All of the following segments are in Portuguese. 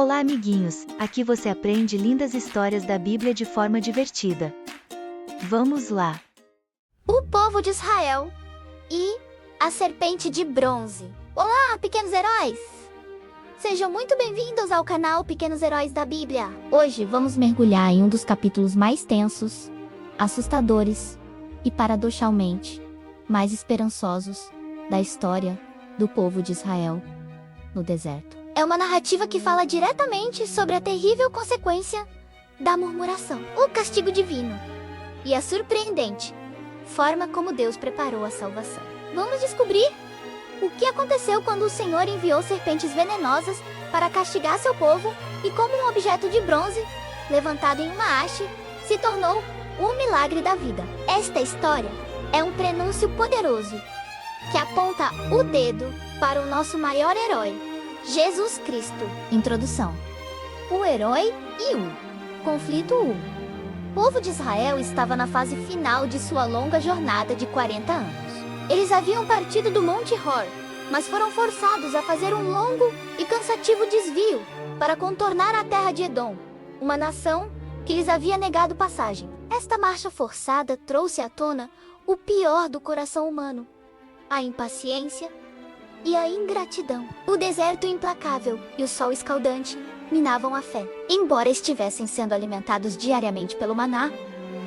Olá, amiguinhos! Aqui você aprende lindas histórias da Bíblia de forma divertida. Vamos lá! O povo de Israel e a serpente de bronze. Olá, pequenos heróis! Sejam muito bem-vindos ao canal Pequenos Heróis da Bíblia. Hoje vamos mergulhar em um dos capítulos mais tensos, assustadores e, paradoxalmente, mais esperançosos da história do povo de Israel no deserto. É uma narrativa que fala diretamente sobre a terrível consequência da murmuração, o castigo divino e a surpreendente forma como Deus preparou a salvação. Vamos descobrir o que aconteceu quando o Senhor enviou serpentes venenosas para castigar seu povo e como um objeto de bronze, levantado em uma haste, se tornou o milagre da vida. Esta história é um prenúncio poderoso que aponta o dedo para o nosso maior herói, Jesus Cristo. Introdução. O herói e o conflito. O povo de Israel estava na fase final de sua longa jornada de 40 anos. Eles haviam partido do Monte Hor, mas foram forçados a fazer um longo e cansativo desvio para contornar a terra de Edom, uma nação que lhes havia negado passagem. Esta marcha forçada trouxe à tona o pior do coração humano: a impaciência e a ingratidão. O deserto implacável e o sol escaldante minavam a fé. Embora estivessem sendo alimentados diariamente pelo maná,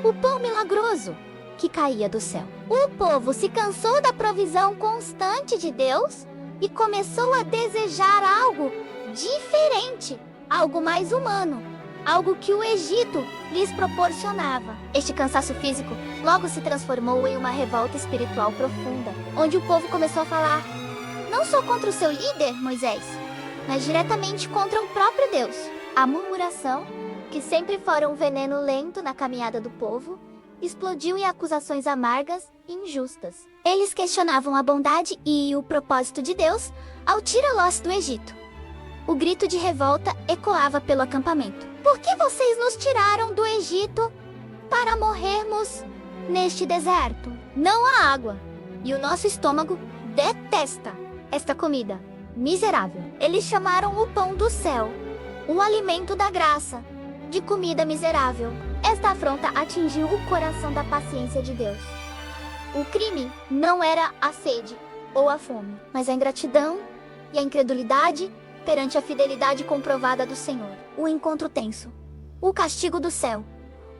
o pão milagroso que caía do céu. O povo se cansou da provisão constante de Deus e começou a desejar algo diferente, algo mais humano, algo que o Egito lhes proporcionava. Este cansaço físico logo se transformou em uma revolta espiritual profunda, onde o povo começou a falar não só contra o seu líder, Moisés, mas diretamente contra o próprio Deus. A murmuração, que sempre fora um veneno lento na caminhada do povo, explodiu em acusações amargas e injustas. Eles questionavam a bondade e o propósito de Deus ao tirá-los do Egito. O grito de revolta ecoava pelo acampamento. Por que vocês nos tiraram do Egito para morrermos neste deserto? Não há água, e o nosso estômago detesta esta comida miserável. Eles chamaram o pão do céu, o alimento da graça, de comida miserável. Esta afronta atingiu o coração da paciência de Deus. O crime não era a sede ou a fome, mas a ingratidão e a incredulidade perante a fidelidade comprovada do Senhor. O encontro tenso, o castigo do céu,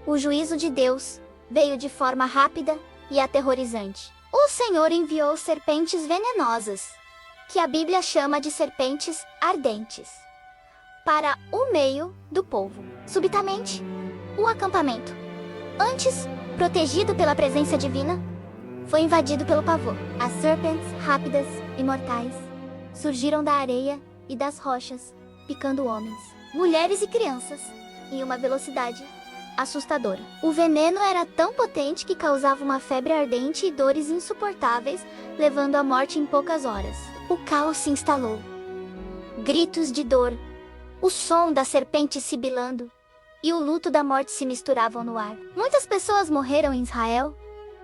o juízo de Deus veio de forma rápida e aterrorizante. O Senhor enviou serpentes venenosas, que a Bíblia chama de serpentes ardentes, para o meio do povo. Subitamente, o acampamento, antes protegido pela presença divina, foi invadido pelo pavor. As serpentes rápidas e mortais surgiram da areia e das rochas, picando homens, mulheres e crianças, em uma velocidade assustadora. O veneno era tão potente que causava uma febre ardente e dores insuportáveis, levando à morte em poucas horas. O caos se instalou. Gritos de dor, o som da serpente sibilando e o luto da morte se misturavam no ar. Muitas pessoas morreram em Israel,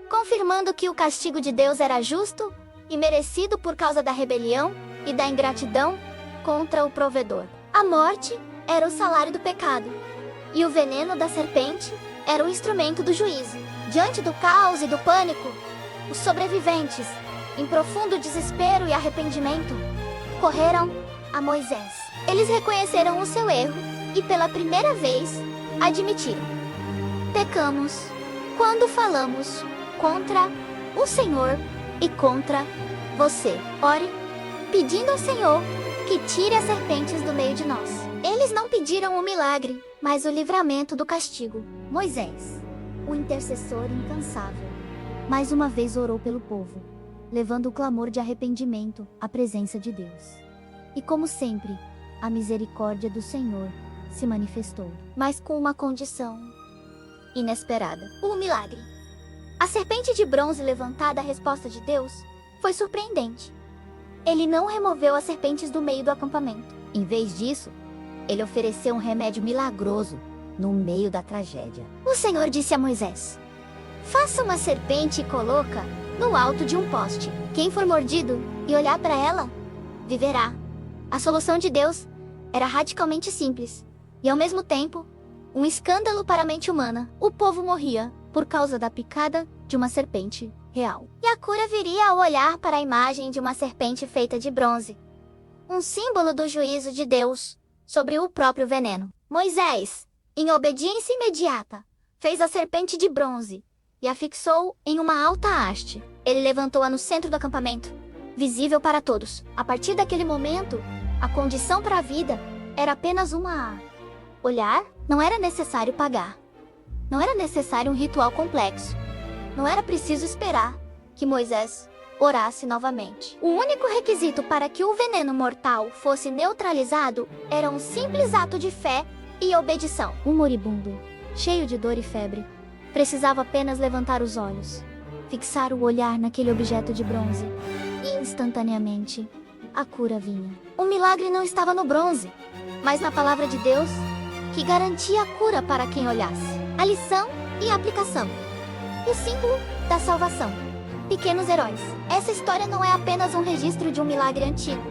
confirmando que o castigo de Deus era justo e merecido por causa da rebelião e da ingratidão contra o provedor. A morte era o salário do pecado, e o veneno da serpente era o instrumento do juízo. Diante do caos e do pânico, os sobreviventes, em profundo desespero e arrependimento, correram a Moisés. Eles reconheceram o seu erro e, pela primeira vez, admitiram: pecamos quando falamos contra o Senhor e contra você. Ore, pedindo ao Senhor que tire as serpentes do meio de nós. Eles não pediram o milagre, mas o livramento do castigo. Moisés, o intercessor incansável, mais uma vez orou pelo povo, levando o clamor de arrependimento à presença de Deus. E como sempre, a misericórdia do Senhor se manifestou, mas com uma condição inesperada: o milagre. A serpente de bronze levantada à resposta de Deus foi surpreendente. Ele não removeu as serpentes do meio do acampamento. Em vez disso, ele ofereceu um remédio milagroso no meio da tragédia. O Senhor disse a Moisés: faça uma serpente e coloca no alto de um poste. Quem for mordido e olhar para ela, viverá. A solução de Deus era radicalmente simples, e ao mesmo tempo, um escândalo para a mente humana. O povo morria por causa da picada de uma serpente real. E a cura viria ao olhar para a imagem de uma serpente feita de bronze, um símbolo do juízo de Deus sobre o próprio veneno. Moisés, em obediência imediata, fez a serpente de bronze e a fixou em uma alta haste. Ele levantou-a no centro do acampamento, visível para todos. A partir daquele momento, a condição para a vida era apenas uma. Olhar, não era necessário pagar. Não era necessário um ritual complexo. Não era preciso esperar que Moisés orasse novamente. O único requisito para que o veneno mortal fosse neutralizado era um simples ato de fé e obedição. O moribundo, cheio de dor e febre, precisava apenas levantar os olhos, fixar o olhar naquele objeto de bronze, e instantaneamente a cura vinha. O milagre não estava no bronze, mas na palavra de Deus, que garantia a cura para quem olhasse. A lição e a aplicação. O símbolo da salvação. Pequenos heróis. Essa história não é apenas um registro de um milagre antigo,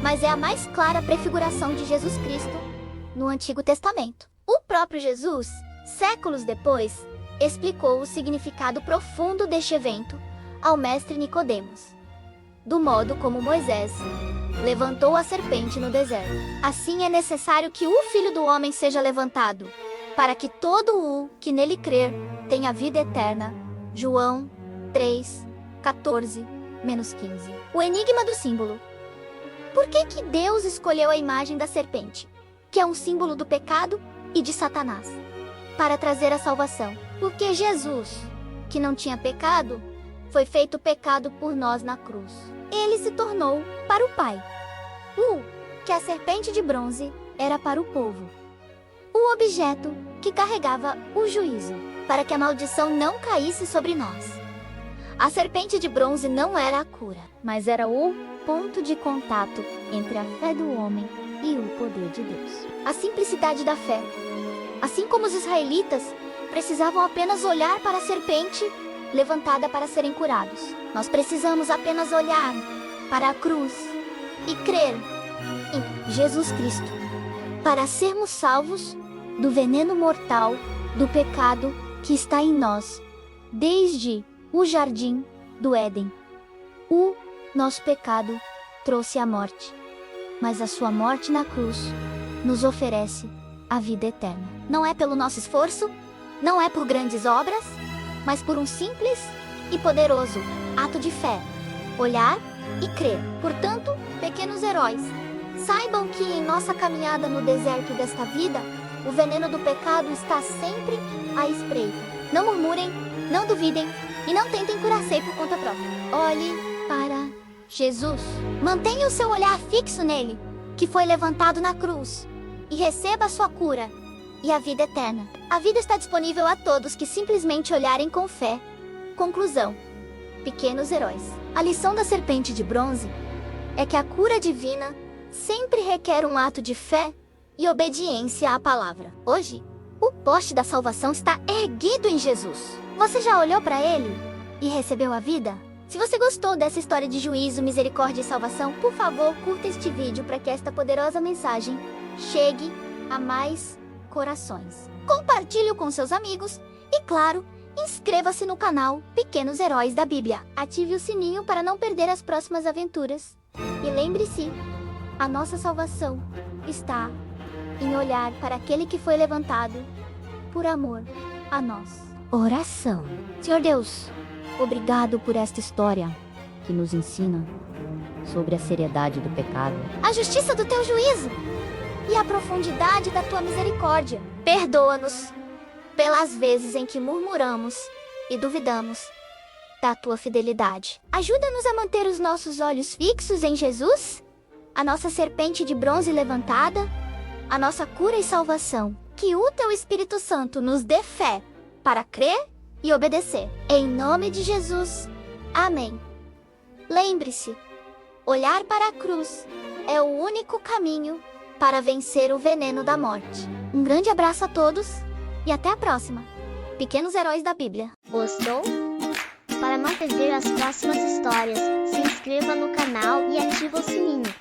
mas é a mais clara prefiguração de Jesus Cristo no Antigo Testamento. O próprio Jesus, séculos depois, explicou o significado profundo deste evento ao mestre Nicodemos, do modo como Moisés levantou a serpente no deserto. Assim é necessário que o Filho do Homem seja levantado, para que todo o que nele crer tenha vida eterna. João 3:14-15. O enigma do símbolo. Por que Deus escolheu a imagem da serpente, que é um símbolo do pecado e de Satanás, para trazer a salvação? Porque Jesus, que não tinha pecado, foi feito pecado por nós na cruz. Ele se tornou para o Pai. Que a serpente de bronze era para o povo. O objeto que carregava o juízo, para que a maldição não caísse sobre nós. A serpente de bronze não era a cura, mas era o ponto de contato entre a fé do homem e o poder de Deus. A simplicidade da fé. Assim como os israelitas precisavam apenas olhar para a serpente levantada para serem curados, nós precisamos apenas olhar para a cruz e crer em Jesus Cristo, para sermos salvos do veneno mortal do pecado que está em nós, desde o jardim do Éden. O nosso pecado trouxe a morte, mas a sua morte na cruz nos oferece a vida eterna. Não é pelo nosso esforço, não é por grandes obras, mas por um simples e poderoso ato de fé, olhar e crer. Portanto, pequenos heróis, saibam que em nossa caminhada no deserto desta vida, o veneno do pecado está sempre à espreita. Não murmurem, não duvidem e não tentem curar-se por conta própria. Olhe para Jesus. Mantenha o seu olhar fixo nele, que foi levantado na cruz, e receba a sua cura e a vida eterna. A vida está disponível a todos que simplesmente olharem com fé. Conclusão. Pequenos heróis. A lição da serpente de bronze é que a cura divina sempre requer um ato de fé e obediência à palavra. Hoje, o poste da salvação está erguido em Jesus. Você já olhou para ele e recebeu a vida? Se você gostou dessa história de juízo, misericórdia e salvação, por favor, curta este vídeo para que esta poderosa mensagem chegue a mais corações. Compartilhe-o com seus amigos e, claro, inscreva-se no canal Pequenos Heróis da Bíblia. Ative o sininho para não perder as próximas aventuras. E lembre-se, a nossa salvação está em olhar para aquele que foi levantado por amor a nós. Oração. Senhor Deus, obrigado por esta história que nos ensina sobre a seriedade do pecado, a justiça do teu juízo e a profundidade da tua misericórdia. Perdoa-nos pelas vezes em que murmuramos e duvidamos da tua fidelidade. Ajuda-nos a manter os nossos olhos fixos em Jesus, a nossa serpente de bronze levantada, a nossa cura e salvação. Que o teu Espírito Santo nos dê fé para crer e obedecer. Em nome de Jesus. Amém. Lembre-se, olhar para a cruz é o único caminho para vencer o veneno da morte. Um grande abraço a todos e até a próxima. Pequenos Heróis da Bíblia. Gostou? Para não perder as próximas histórias, se inscreva no canal e ative o sininho.